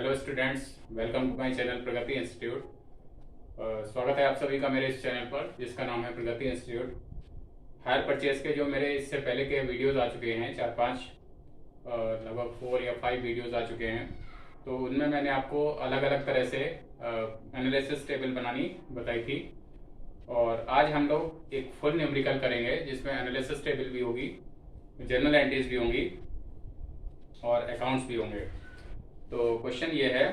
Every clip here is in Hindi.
Hello students, welcome to my channel Pragati institute. स्वागत है आप सभी का मेरे इस चैनल पर जिसका नाम है प्रगति इंस्टीट्यूट। हायर परचेज के जो मेरे इससे पहले के वीडियोस आ चुके हैं, 4-5 लगभग 4 या 5 वीडियोस आ चुके हैं। तो उनमें मैंने आपको अलग अलग तरह से एनालिसिस टेबल बनानी बताई थी और आज हम लोग एक फुल न्यूमेरिकल करेंगे जिसमें एनालिसिस टेबल भी होगी, जर्नल एंट्रीज भी होंगी और अकाउंट्स भी होंगे। तो क्वेश्चन ये है,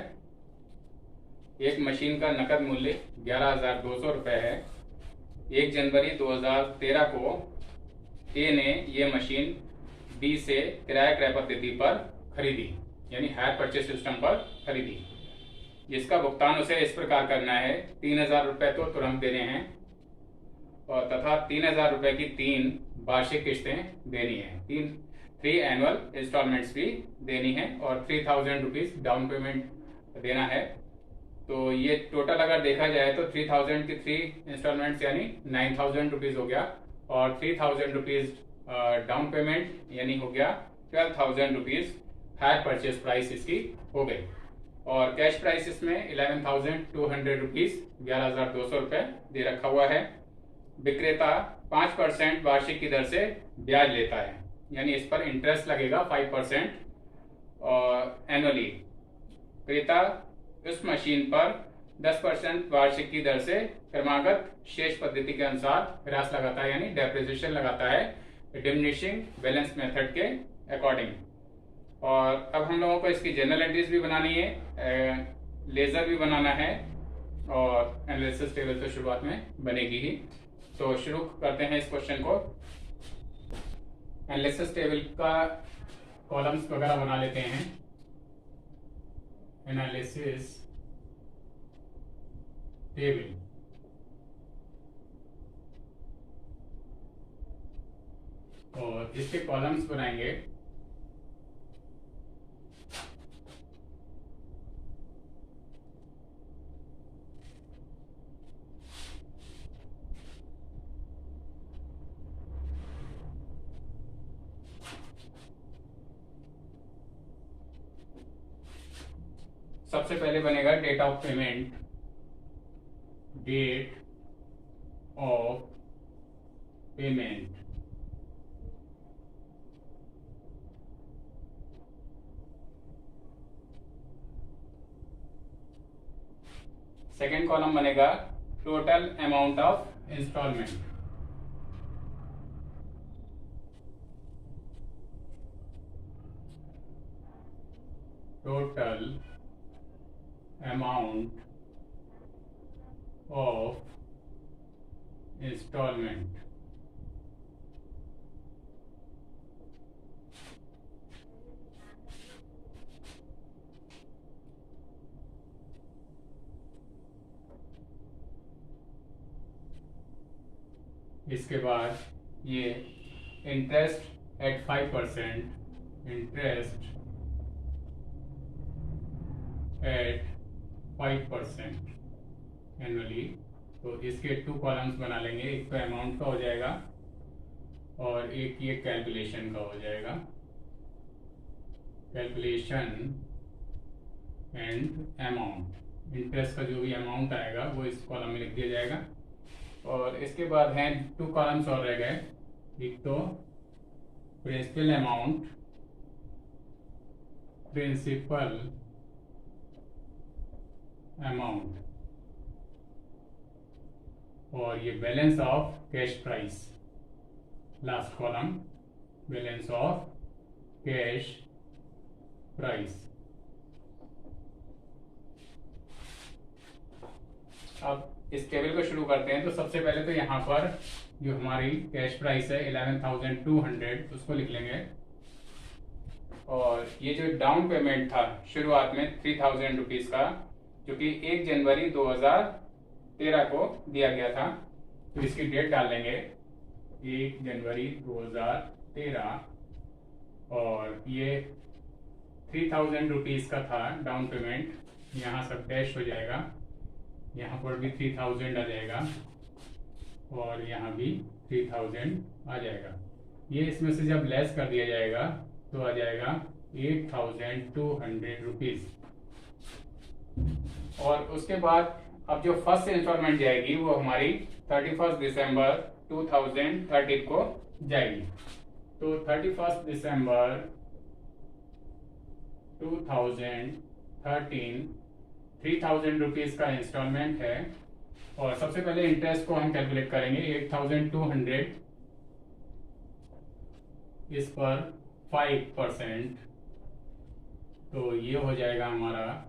एक मशीन का नकद मूल्य 11,200 रुपये है। 1 जनवरी 2013 को ए ने ये मशीन बी से किराया क्रय पद्धति पर खरीदी, यानी हायर परचेज सिस्टम पर खरीदी, जिसका भुगतान उसे इस प्रकार करना है। 3,000 रुपये तो तुरंत देने हैं और तथा 3,000 रुपये की 3 वार्षिक किस्तें देनी है। 3 एनुअल इंस्टॉलमेंट्स भी देनी है और 3,000 रुपीज डाउन पेमेंट देना है। तो ये टोटल अगर देखा जाए तो 3,000 की 3 इंस्टॉलमेंट्स यानी 9,000 रुपीज हो गया और 3,000 रुपीज डाउन पेमेंट यानी हो गया 12,000 रुपीज हायर परचेज प्राइस इसकी हो गई। और कैश प्राइस इसमें 11,200 रुपीज 11,200 रुपये दे रखा हुआ है। विक्रेता 5% वार्षिक की दर से ब्याज लेता है, यानी इस पर इंटरेस्ट लगेगा 5% और एनुअली। क्रेता इस मशीन पर 10% वार्षिक की दर से क्रमागत शेष पद्धति के अनुसार ह्रास लगाता है, यानी डेप्रिसिएशन लगाता है डिमिनिशिंग बैलेंस मेथड के अकॉर्डिंग। और अब हम लोगों को इसकी जर्नल एंट्रीज भी बनानी है, लेजर भी बनाना है और एनालिसिस टेबल तो शुरुआत में बनेगी ही। तो शुरू करते हैं इस क्वेश्चन को। एनालिसिस टेबल का कॉलम्स वगैरह बना लेते हैं। एनालिसिस टेबल और इसके कॉलम्स बनाएंगे। सबसे पहले बनेगा date of payment, date of payment. Second column बनेगा total amount of instalment, total amount of installment। इसके बाद ये interest at 5%, interest at 5% annually. तो इसके 2 कॉलम्स बना लेंगे, एक तो अमाउंट का हो जाएगा और एक ये कैलकुलेशन का हो जाएगा, कैलकुलेशन एंड अमाउंट। इंटरेस्ट का जो भी अमाउंट आएगा वो इस कॉलम में लिख दिया जाएगा। और इसके बाद हैं 2 कॉलम्स और रह गए, एक तो प्रिंसिपल अमाउंट, प्रिंसिपल अमाउंट, और ये balance of cash price, last column balance of cash price. अब इस टेबल को शुरू करते हैं। तो सबसे पहले तो यहाँ पर जो हमारी कैश प्राइस है 11,200 उसको लिख लेंगे और ये जो डाउन पेमेंट था शुरुआत में 3,000 रुपीज का, जो कि 1 जनवरी 2013 को दिया गया था, तो इसकी डेट डाल लेंगे 1 जनवरी 2013 और ये 3,000 रुपीज का था डाउन पेमेंट। यहाँ सब डैश हो जाएगा, यहाँ पर भी 3,000 आ जाएगा और यहाँ भी 3,000 आ जाएगा। ये इसमें से जब लेस कर दिया जाएगा तो आ जाएगा 8,200 रुपीज। और उसके बाद अब जो फर्स्ट इंस्टॉलमेंट जाएगी वो हमारी 31 दिसंबर 2013 को जाएगी। तो 31 दिसंबर 2013 3000 रुपीज का इंस्टॉलमेंट है। और सबसे पहले इंटरेस्ट को हम कैलकुलेट करेंगे। 8200 इस पर 5%, तो ये हो जाएगा हमारा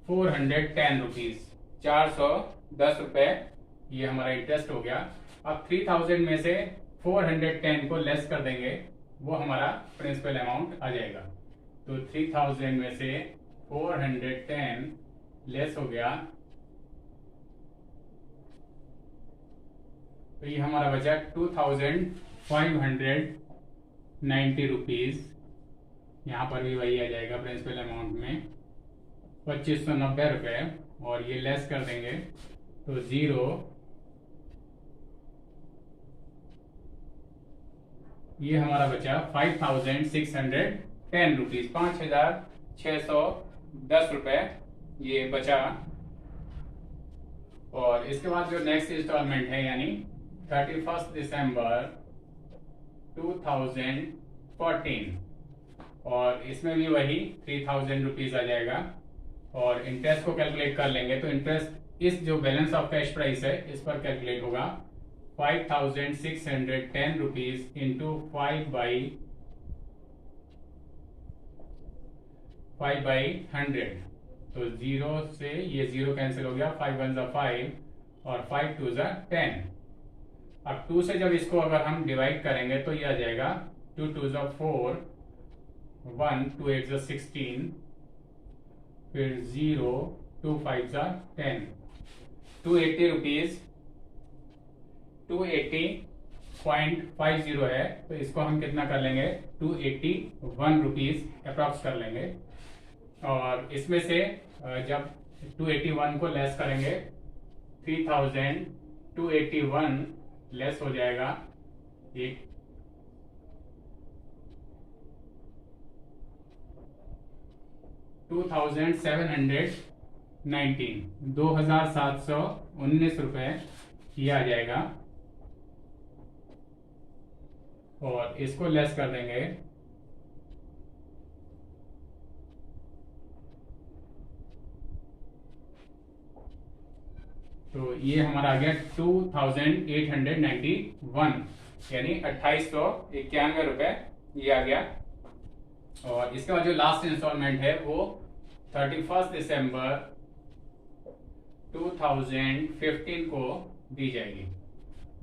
410 रुपीज, 410 रुपए ये हमारा इंटरेस्ट हो गया। अब 3000 में से 410 को लेस कर देंगे, वो हमारा प्रिंसिपल अमाउंट आ जाएगा। तो 3000 में से 410 लेस हो गया, तो ये हमारा बचा 2590 रुपीज। यहाँ पर भी वही आ जाएगा प्रिंसिपल अमाउंट में 2590 रुपए, और ये लेस कर देंगे तो 0, ये हमारा बचा 5610 रुपीज, 5610 रुपए ये बचा। और इसके बाद जो नेक्स्ट इंस्टॉलमेंट है यानी 31 दिसंबर 2014, और इसमें भी वही 3000 रुपीज आ जाएगा। और इंटरेस्ट को कैलकुलेट कर लेंगे तो इंटरेस्ट इस जो बैलेंस ऑफ कैश प्राइस है इस पर कैलकुलेट होगा 5610 रुपीज इंटू 5/100। तो 0 से ये 0 कैंसिल हो गया, 5 1 5 और 5 2 10। अब 2 से जब इसको अगर हम डिवाइड करेंगे तो ये आ जाएगा 2 2 4, 1 2 8 16, फिर 0 2 5 10, 280 रुपीज, 280.50 है, तो इसको हम कितना कर लेंगे 281 रुपीज अप्रॉक्स कर लेंगे। और इसमें से जब 281 को लेस करेंगे 3281 लेस हो जाएगा 2719 रुपए ये आ जाएगा। और इसको लेस कर देंगे तो ये हमारा आ गया 2891, यानी 2891 रुपए ये आ गया। और इसके बाद जो लास्ट इंस्टॉलमेंट है वो 31 दिसंबर 2015 को दी जाएगी,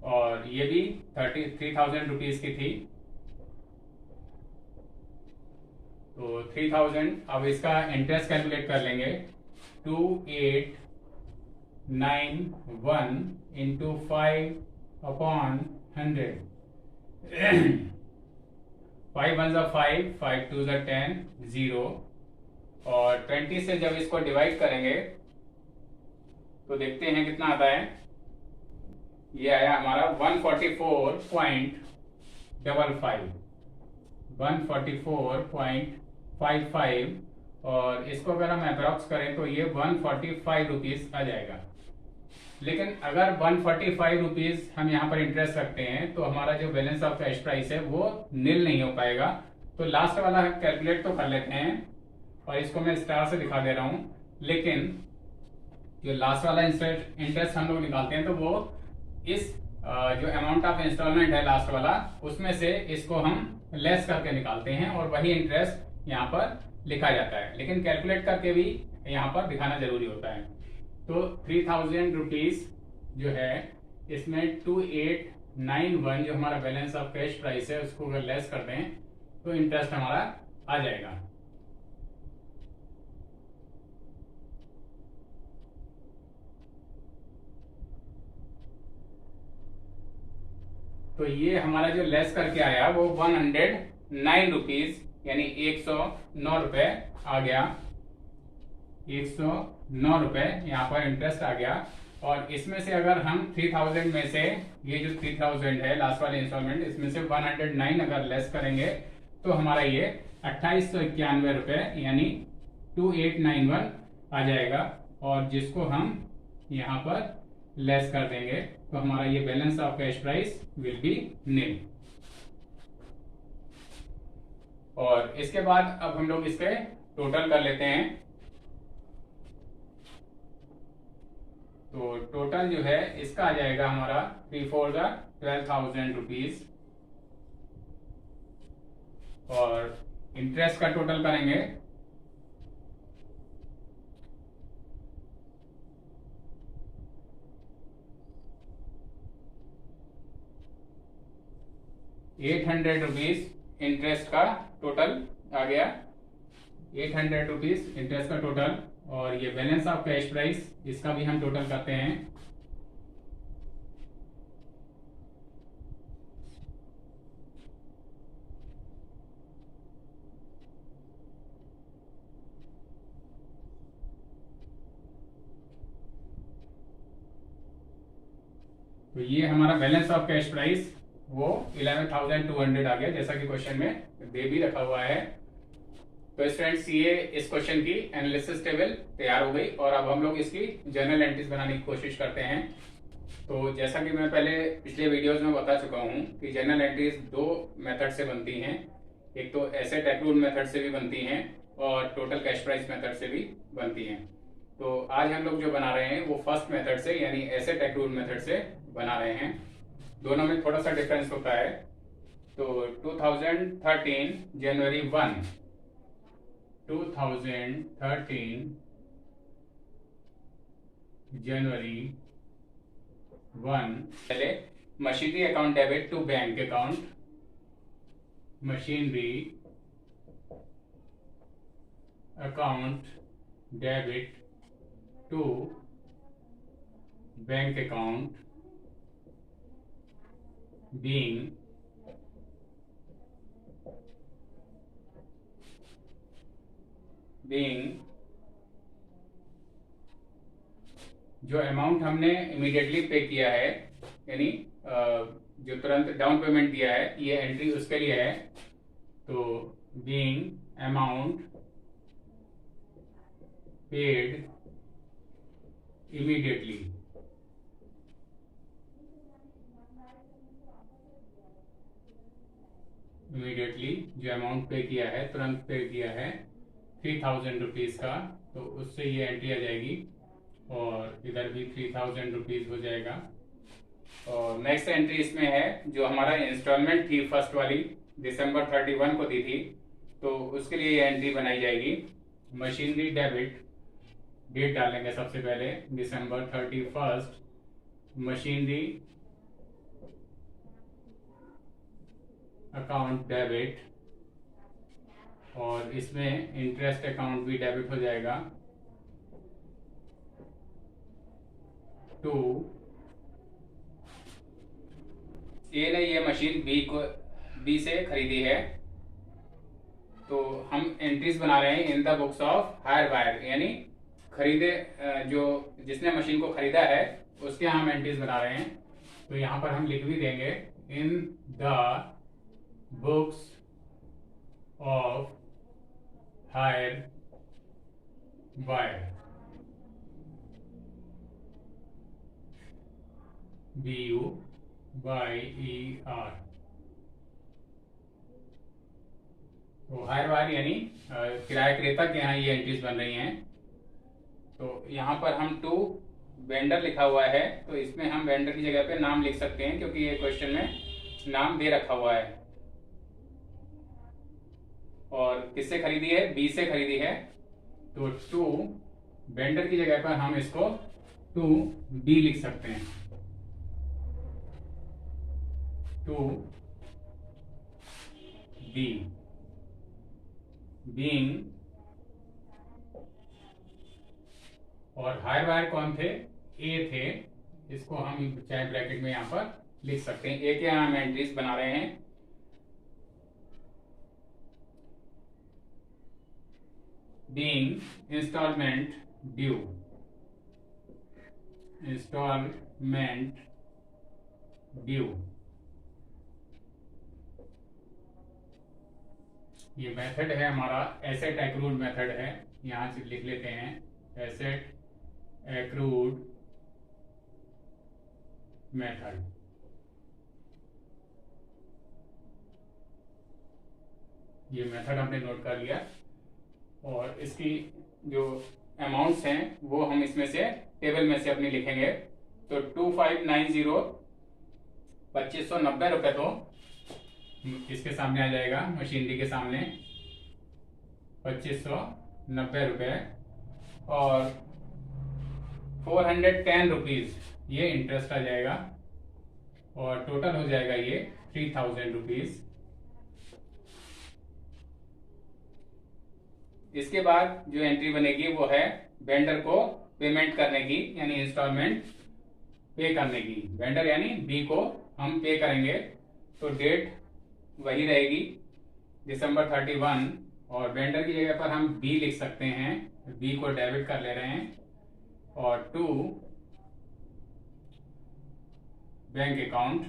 और ये भी 3000 रुपीज की थी। तो 3000, अब इसका इंटरेस्ट कैलकुलेट कर लेंगे 2891 इंटू 5/100। 5 1 5, 5 2 10, 0। और 20 से जब इसको डिवाइड करेंगे तो देखते हैं कितना आता है। ये आया हमारा 144.55, और इसको अगर हम अप्रॉक्स करें तो ये 145 रुपीज आ जाएगा। लेकिन अगर 145 रुपीज हम यहाँ पर इंटरेस्ट रखते हैं तो हमारा जो बैलेंस ऑफ कैश प्राइस है वो नील नहीं हो पाएगा। तो लास्ट वाला हम कैलकुलेट तो कर लेते हैं, और इसको मैं स्टार से दिखा दे रहा हूं। लेकिन जो लास्ट वाला इंटरेस्ट हम लोग निकालते हैं तो वो इस जो अमाउंट ऑफ इंस्टॉलमेंट है लास्ट वाला, उसमें से इसको हम लेस करके निकालते हैं, और वही इंटरेस्ट यहाँ पर लिखा जाता है। लेकिन कैलकुलेट करके भी यहाँ पर दिखाना जरूरी होता है। तो 3000 रुपीज जो है इसमें 2891 जो हमारा बैलेंस ऑफ कैश प्राइस है उसको अगर लेस कर दें तो इंटरेस्ट हमारा आ जाएगा। तो ये हमारा जो लेस करके आया वो 109 रुपीज, यानी 109 रुपए आ गया। 109 रुपए यहाँ पर इंटरेस्ट आ गया। और इसमें से अगर हम 3000 में से ये जो 3000 है लास्ट वाले इंस्टॉलमेंट, इसमें से 109 अगर लेस करेंगे तो हमारा ये 2891 रुपये यानी 2891 आ जाएगा, और जिसको हम यहाँ पर लेस कर देंगे तो हमारा ये balance of cash price will be nil. और इसके बाद अब हम लोग इसके टोटल कर लेते हैं। तो टोटल जो है इसका आ जाएगा हमारा 3 4 12,000 रुपीज, और इंटरेस्ट का टोटल करेंगे ₹800 इंटरेस्ट का टोटल आ गया, ₹800 इंटरेस्ट का टोटल। और ये बैलेंस ऑफ कैश प्राइस इसका भी हम टोटल करते हैं। तो ये हमारा बैलेंस ऑफ कैश प्राइस वो 11,200 आ गया, जैसा कि क्वेश्चन में दे भी रखा हुआ है। तो स्टूडेंट्स, ये इस क्वेश्चन की एनालिसिस टेबल तैयार हो गई, और अब हम लोग इसकी जर्नल एंट्रीज बनाने की कोशिश करते हैं। तो जैसा कि मैं पहले पिछले वीडियोस में बता चुका हूं कि जर्नल एंट्रीज 2 मेथड से बनती हैं। एक तो एसेट एक्रूड मेथड से भी बनती हैं, और टोटल कैश प्राइस मेथड से भी बनती हैं। तो आज हम लोग जो बना रहे हैं वो फर्स्ट मेथड से यानी एसेट एक्रूड मेथड से बना रहे हैं। दोनों में थोड़ा सा डिफरेंस होता है। तो 2013 जनवरी 1 2013 जनवरी 1 पहले machinery account debit to bank account, machinery account debit to bank account being जो अमाउंट हमने इमीडिएटली पे किया है, यानी जो तुरंत डाउन पेमेंट दिया है, ये एंट्री उसके लिए है। तो बीइंग अमाउंट पेड इमीडिएटली, जो अमाउंट पे किया है, तुरंत पे किया है 3,000 रुपीज का, तो उससे ये एंट्री आ जाएगी, और इधर भी 3,000 रुपीज हो जाएगा। और नेक्स्ट एंट्री इसमें है जो हमारा इंस्टॉलमेंट थी फर्स्ट वाली, दिसंबर 31 को दी थी, तो उसके लिए ये एंट्री बनाई जाएगी। मशीनरी डेबिट, डेट डालेंगे सबसे पहले दिसंबर 31, मशीनरी अकाउंट डेबिट, और इसमें इंटरेस्ट अकाउंट भी डेबिट हो जाएगा टू ए ने ये मशीन बी से खरीदी है, तो हम एंट्रीज बना रहे हैं in the books of hire buyer, यानी खरीदे जो जिसने मशीन को खरीदा है उसके हम एंट्रीज बना रहे हैं। तो यहाँ पर हम लिख भी देंगे in the books of hire buyer, BUYER। तो हायर बायर यानी किराया क्रेता के यहाँ ये एंट्रीज बन रही हैं। तो यहाँ पर हम टू वेंडर लिखा हुआ है, तो इसमें हम वेंडर की जगह पे नाम लिख सकते हैं, क्योंकि ये क्वेश्चन में नाम दे रखा हुआ है। और किससे खरीदी है? बी से खरीदी है, तो टू वेंडर की जगह पर हम इसको टू बी लिख सकते हैं, टू बी बीइंग। और हायर बायर कौन थे? ए थे, इसको हम चाहे ब्रैकेट में यहां पर लिख सकते हैं। ए के यहां हम एंट्रीज बना रहे हैं। Being instalment due, instalment due, ये मेथड है हमारा एसेट एक्रूड मेथड है, यहाँ से लिख लेते हैं एसेट एक्रूड मेथड। ये मेथड हमने नोट कर लिया और इसकी जो अमाउंट्स हैं वो हम इसमें से टेबल में से अपनी लिखेंगे। तो 2590 2590 रुपये तो इसके सामने आ जाएगा, मशीनरी के सामने 2590 रुपये, और 410 रुपीज़ ये इंटरेस्ट आ जाएगा, और टोटल हो जाएगा ये 3000 रुपीज़। इसके बाद जो एंट्री बनेगी वो है वेंडर को पेमेंट करने की, यानी इंस्टॉलमेंट पे करने की। वेंडर यानी बी को हम पे करेंगे, तो डेट वही रहेगी दिसंबर 31, और वेंडर की जगह पर हम बी लिख सकते हैं, बी को डेबिट कर ले रहे हैं, और to bank account,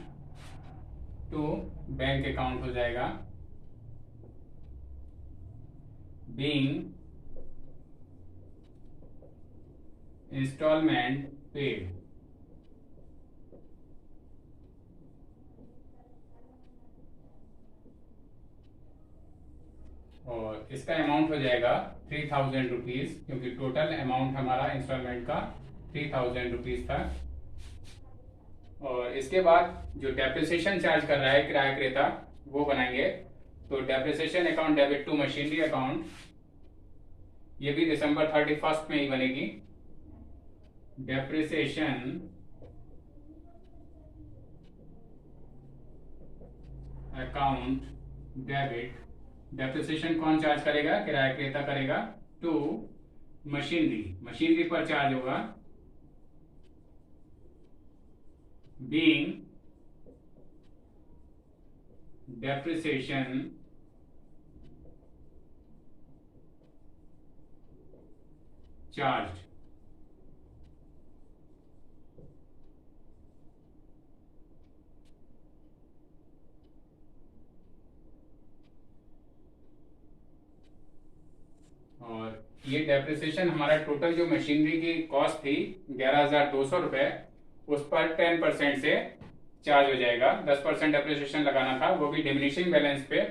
to bank account हो जाएगा being installment paid। और इसका अमाउंट हो जाएगा 3000 रुपीज, क्योंकि टोटल अमाउंट हमारा इंस्टॉलमेंट का 3000 रुपीज था। और इसके बाद जो डेप्रिसिएशन चार्ज कर रहा है किराया क्रेता वो बनाएंगे। तो depreciation account debit to machinery account, ये भी दिसंबर 31 में ही बनेगी। डेप्रिसिएशन अकाउंट डेबिट, डेप्रिसिएशन कौन चार्ज करेगा? किराया क्रेता करेगा, टू मशीनरी, मशीनरी पर चार्ज होगा, बीइंग डेप्रिसिएशन चार्ज। और ये डेप्रिसिएशन हमारा टोटल जो मशीनरी की कॉस्ट थी 11,200 रुपए, उस पर 10% से चार्ज हो जाएगा। 10% डेप्रिसिएशन लगाना था, वो भी डिमिनिशिंग बैलेंस पे।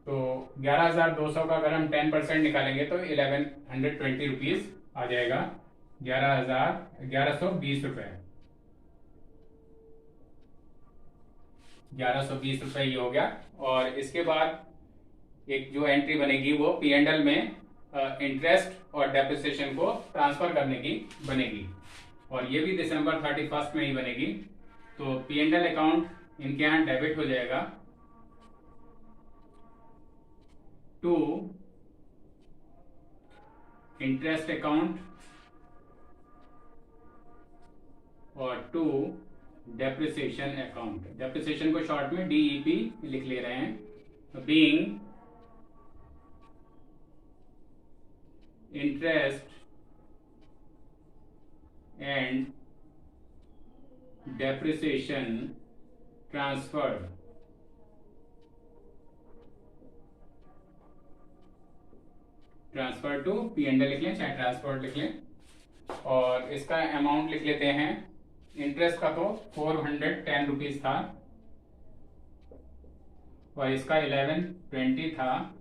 तो 11,200 का अगर हम 10% निकालेंगे तो 1120 रुपीज आ जाएगा, 1120 रुपए, 1120 रुपए ये हो गया। और इसके बाद एक जो एंट्री बनेगी वो P&L में इंटरेस्ट और डेप्रिसिएशन को ट्रांसफर करने की बनेगी, और ये भी दिसंबर 31 में ही बनेगी। तो P&L अकाउंट इनके यहाँ डेबिट हो जाएगा टू इंटरेस्ट अकाउंट और टू डेप्रिसिएशन अकाउंट। डेप्रिसिएशन को शॉर्ट में DEP लिख ले रहे हैं। Being interest and depreciation transfer to P&L लिख लें, चाहे ट्रांसफर लिख लें। और इसका अमाउंट लिख लेते हैं। इंटरेस्ट का तो 410 रुपीज था, और इसका 1120 था,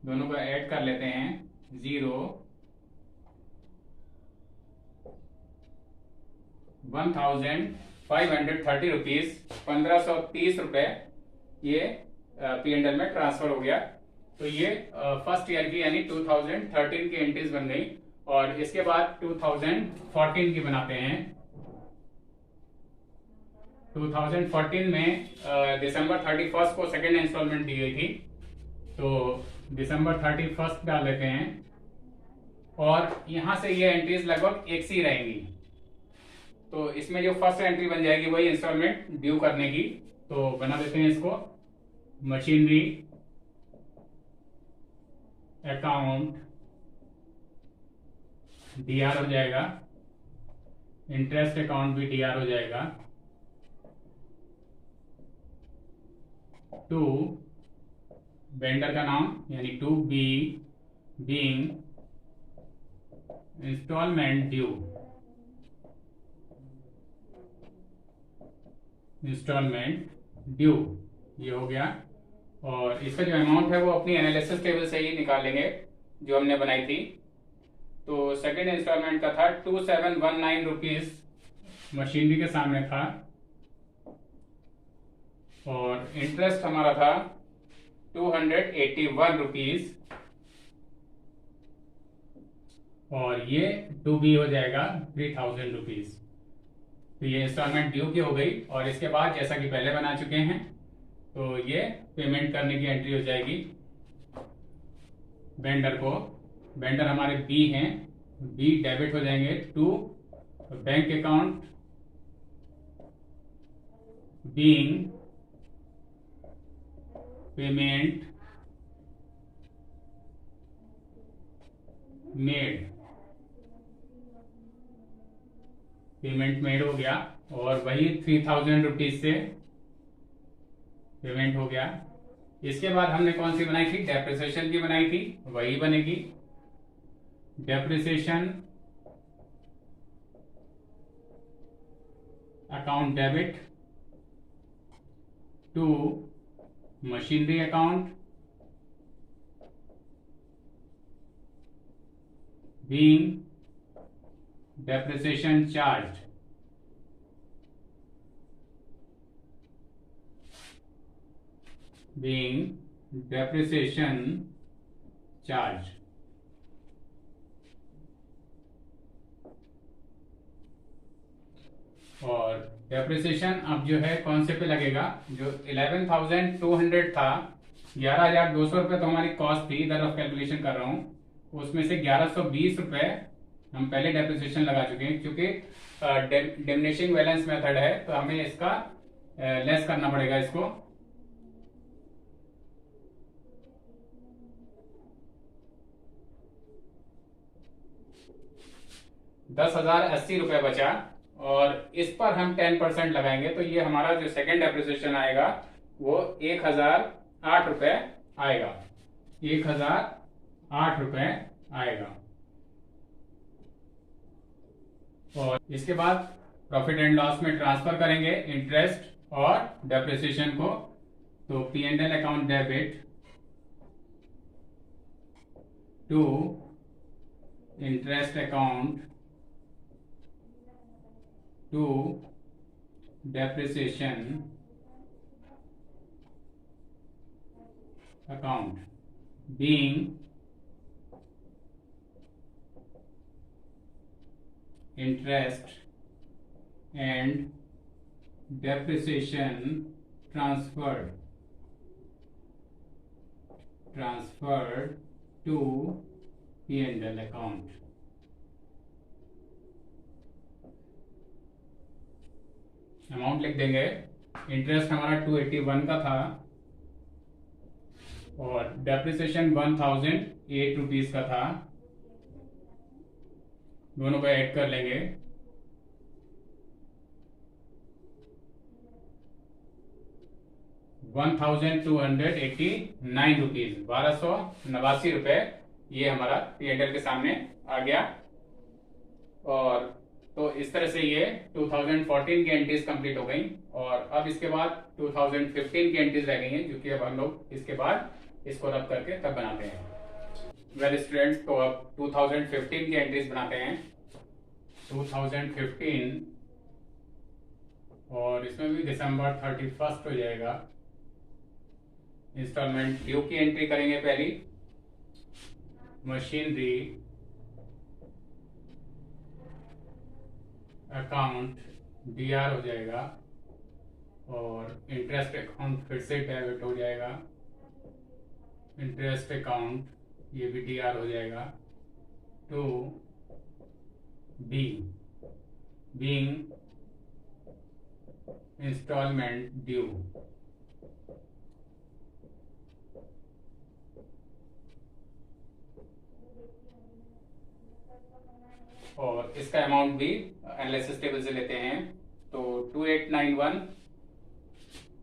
दोनों को ऐड कर लेते हैं, 1,530 रुपीज, 1530 रुपए ये P&L में ट्रांसफर हो गया। तो ये फर्स्ट ईयर की यानी 2013 की एंट्रीज बन गई। और इसके बाद 2014 की बनाते हैं। 2014 में दिसंबर 31 को सेकेंड इंस्टॉलमेंट दी गई थी, तो दिसंबर 31 डाल लेते हैं, और यहां से ये एंट्रीज लगभग एक सी रहेंगी। तो इसमें जो फर्स्ट एंट्री बन जाएगी वही इंस्टॉलमेंट ड्यू करने की। तो बना देते हैं इसको, मशीनरी अकाउंट DR हो जाएगा, इंटरेस्ट अकाउंट भी DR हो जाएगा, टू वेंडर का नाम यानी to B being instalment due, instalment due ये हो गया। और इसका जो अमाउंट है वो अपनी एनालिसिस टेबल से ही निकालेंगे जो हमने बनाई थी। तो सेकेंड इंस्टॉलमेंट का था 2719 रुपीज मशीनरी के सामने था, और इंटरेस्ट हमारा था 281 रुपीज, और ये टू बी हो जाएगा 3000 रुपीज। तो ये इंस्टॉलमेंट ड्यू की हो गई। और इसके बाद जैसा कि पहले बना चुके हैं तो ये पेमेंट करने की एंट्री हो जाएगी वेंडर को। वेंडर हमारे बी हैं, बी डेबिट हो जाएंगे to bank account being payment made, payment made हो गया, और वही 3000 रुपीज से पेमेंट हो गया। इसके बाद हमने कौन सी बनाई थी, डेप्रिसिएशन की बनाई थी, वही बनेगी। Depreciation account debit to machinery account being depreciation charged, being depreciation charged। और डेप्रिसिएशन अब जो है कौन से पे लगेगा, जो 11,200 था, 11,200 रुपये तो हमारी कॉस्ट थी, इधर ऑफ कैलकुलेशन कर रहा हूँ, उसमें से 1120 रुपये हम पहले डेप्रिसिएशन लगा चुके हैं। क्योंकि डिमिनिशिंग बैलेंस मेथड है तो हमें इसका लेस करना पड़ेगा इसको। ₹10,080 बचा, और इस पर हम 10% लगाएंगे तो ये हमारा जो सेकेंड डेप्रिसिएशन आएगा वो 1,008 रुपये आएगा, 1,008 रुपये आएगा। और इसके बाद प्रॉफिट एंड लॉस में ट्रांसफर करेंगे इंटरेस्ट और डेप्रिसिएशन को। तो P&L account debit to interest account to depreciation account being interest and depreciation transferred to P&L account। Amount लिख देंगे। इंटरेस्ट हमारा 281 का था, और डेप्रिसिएशन 1,008 रुपीज का था, दोनों को ऐड कर लेंगे। ₹1,289 रुपीज, 1,289 रुपये ये हमारा P&L के सामने आ गया। और तो इस तरह से ये 2014 की एंट्रीज कंप्लीट हो गई। और अब इसके बाद 2015 की एंट्रीज रह गई हैं, जो कि अब हम लोग इसके बाद इसको रब करके तब बनाते हैं। वेल स्टूडेंट्स, तो अब 2015 की एंट्रीज बनाते हैं। 2015, और इसमें भी दिसंबर 31 हो जाएगा। इंस्टॉलमेंट ड्यू की एंट्री करेंगे पहली, मशीनरी अकाउंट DR हो जाएगा, और इंटरेस्ट अकाउंट फिर से डेबिट हो जाएगा, इंटरेस्ट अकाउंट ये भी DR हो जाएगा, to B being instalment due. और इसका अमाउंट भी एनालिसिस टेबल से लेते हैं। तो 2891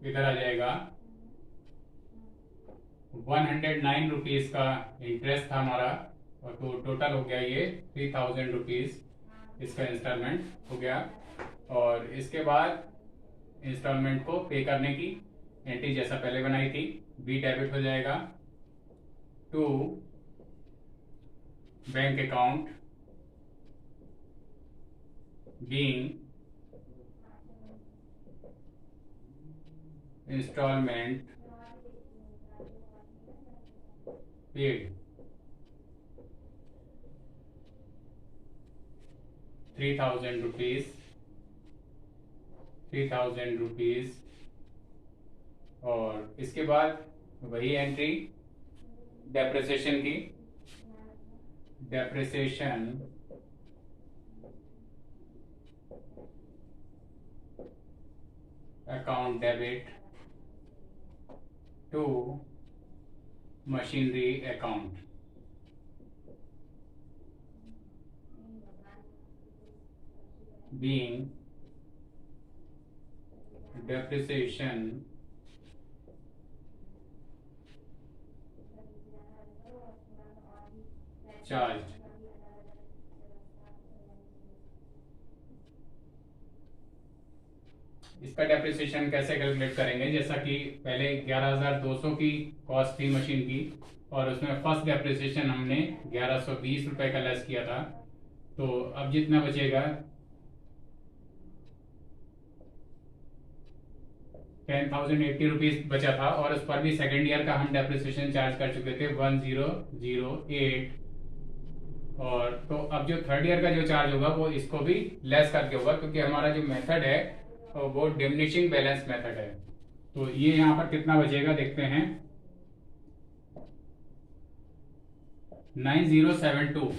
इधर आ जाएगा, 109 रुपीज़ का इंटरेस्ट था हमारा, और तो टोटल हो गया ये 3000 रुपीज़, इसका इंस्टॉलमेंट हो गया। और इसके बाद इंस्टॉलमेंट को पे करने की एंट्री जैसा पहले बनाई थी, बी डेबिट हो जाएगा to bank account being instalment paid 3000 rupees. और इसके बाद वही एंट्री डेप्रिसिएशन की, depreciation account debit to machinery account being depreciation charged। इसका डेप्रिसिएशन कैसे कैलकुलेट करेंगे, जैसा कि पहले 11,200 की कॉस्ट थी मशीन की, और उसमें फर्स्ट डेप्रिसिएशन हमने 1120 रुपए का लेस किया था। तो अब जितना बचेगा 10,080 रुपीज़ बचा था, और उस पर भी सेकेंड ईयर का हम डेप्रिसिएशन चार्ज कर चुके थे 1008। और तो अब जो थर्ड ईयर का जो चार्ज होगा वो इसको भी लेस करके होगा, क्योंकि हमारा जो मेथड है वो डिमिनिशिंग बैलेंस मेथड है। तो ये यहाँ पर कितना बचेगा देखते हैं, 9072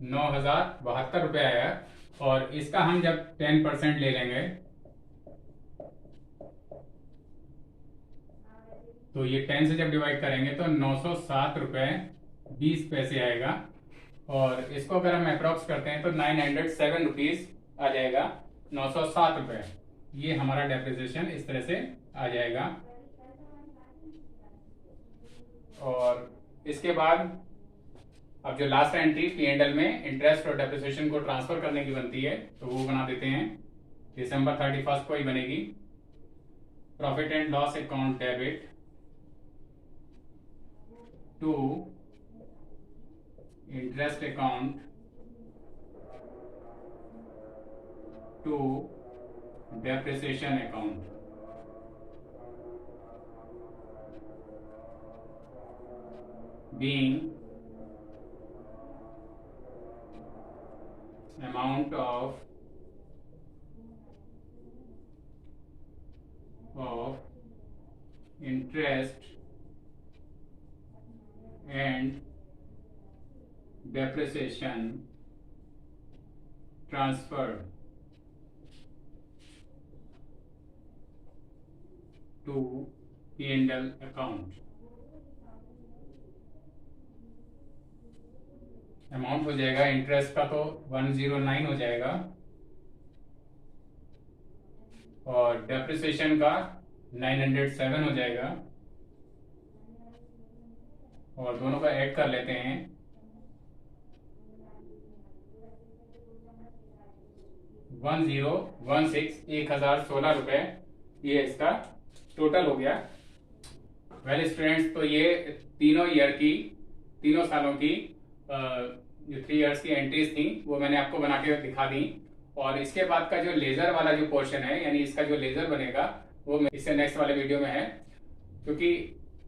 9,072 रुपये आया। और इसका हम जब 10% ले लेंगे तो ये 10 से जब डिवाइड करेंगे तो 907 रुपये 20 पैसे आएगा। और इसको अगर हम अप्रॉक्स करते हैं तो 907 रुपीज़ आ जाएगा, 907 रुपये। ये हमारा डेप्रिसिएशन इस तरह से आ जाएगा। और इसके बाद अब जो लास्ट एंट्री P&L में इंटरेस्ट और डेप्रिसिएशन को ट्रांसफर करने की बनती है, तो वो बना देते हैं। December 31 को ही बनेगी। Profit and loss account debit to interest account to depreciation account being amount of interest and depreciation transferred to P&L account। Amount हो जाएगा इंटरेस्ट का तो 109 हो जाएगा, और डेप्रिसिएशन का 907 हो जाएगा। और दोनों का ऐड कर लेते हैं, 1016 रुपये, ये इसका टोटल हो गया। वेल स्टूडेंट्स, तो ये तीनों सालों की जो 3 इयर्स की एंट्रीज थी वो मैंने आपको बना के दिखा दी। और इसके बाद का जो लेजर वाला जो पोर्शन है, यानी इसका जो लेजर बनेगा वो इससे नेक्स्ट वाले वीडियो में है, क्योंकि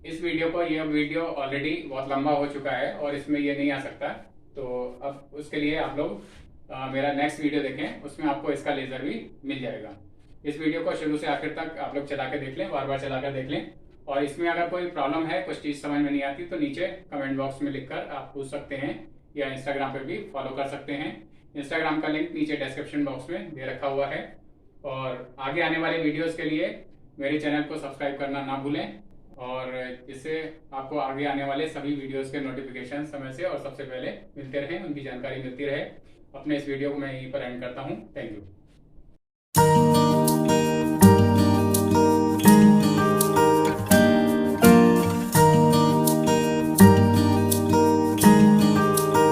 इस वीडियो ऑलरेडी बहुत लंबा हो चुका है और इसमें ये नहीं आ सकता। तो अब उसके लिए आप लोग मेरा नेक्स्ट वीडियो देखें, उसमें आपको इसका लेजर भी मिल जाएगा। इस वीडियो को शुरू से आखिर तक आप लोग चला के देख लें, बार बार चला कर देख लें। और इसमें अगर कोई प्रॉब्लम है, कुछ चीज़ समझ में नहीं आती, तो नीचे कमेंट बॉक्स में लिखकर आप पूछ सकते हैं, या इंस्टाग्राम पे भी फॉलो कर सकते हैं। इंस्टाग्राम का लिंक नीचे डिस्क्रिप्शन बॉक्स में दे रखा हुआ है। और आगे आने वाले वीडियोस के लिए मेरे चैनल को सब्सक्राइब करना ना भूलें, और इससे आपको आगे आने वाले सभी वीडियोस के नोटिफिकेशन समय से और सबसे पहले मिलते रहें, उनकी जानकारी मिलती रहे। अपने इस वीडियो को मैं यहीं पर एंड करता हूँ। Thank you.